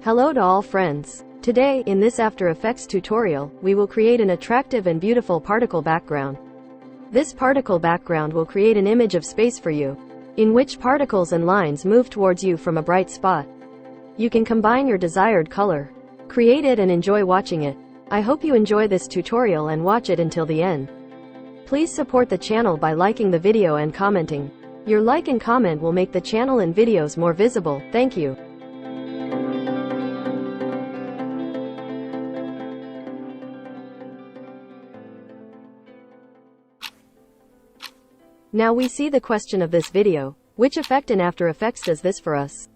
Hello to all friends. Today, in this After Effects tutorial, we will create an attractive and beautiful particle background. This particle background will create an image of space for you, in which particles and lines move towards you from a bright spot. You can combine your desired color, create it and enjoy watching it. I hope you enjoy this tutorial and watch it until the end. Please support the channel by liking the video and commenting. Your like and comment will make the channel and videos more visible. Thank you. Now we see the question of this video. Which effect in After Effects does this for us?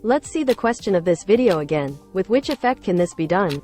Let's see the question of this video again. With which effect can this be done?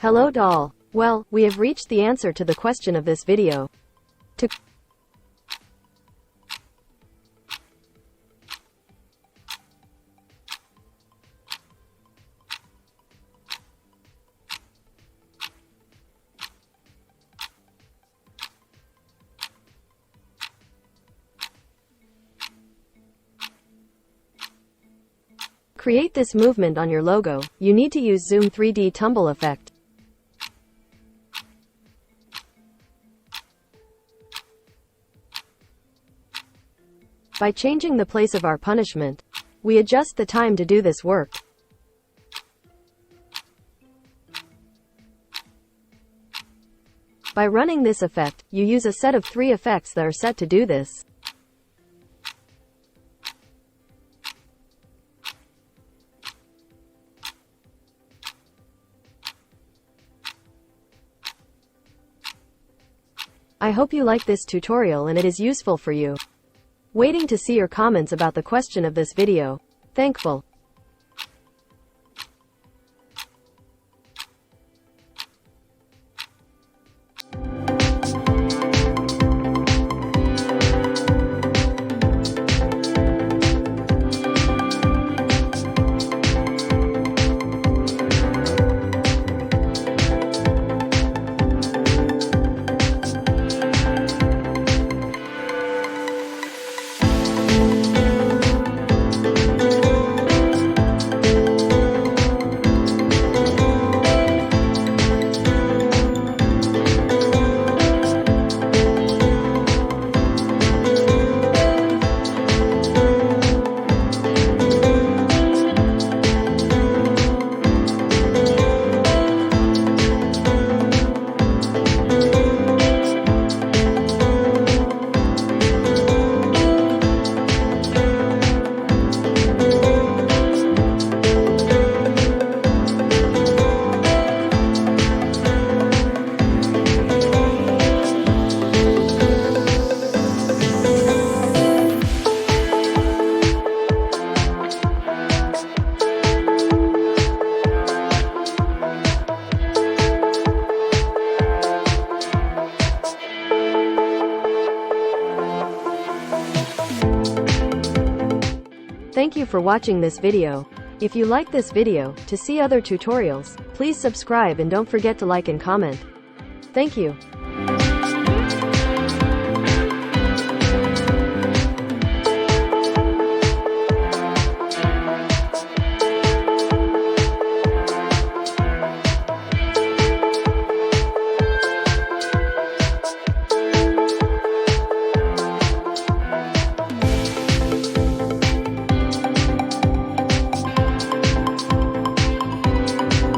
Hello doll. Well, we have reached the answer to the question of this video. To create this movement on your logo, you need to use Zoom 3D Tumble effect. By changing the place of our punishment, we adjust the time to do this work. By running this effect, you use a set of 3 effects that are set to do this. I hope you like this tutorial and it is useful for you. Waiting to see your comments about the question of this video. Thankful. Thank you for watching this video. If you like this video, to see other tutorials, please subscribe and don't forget to like and comment. Thank you.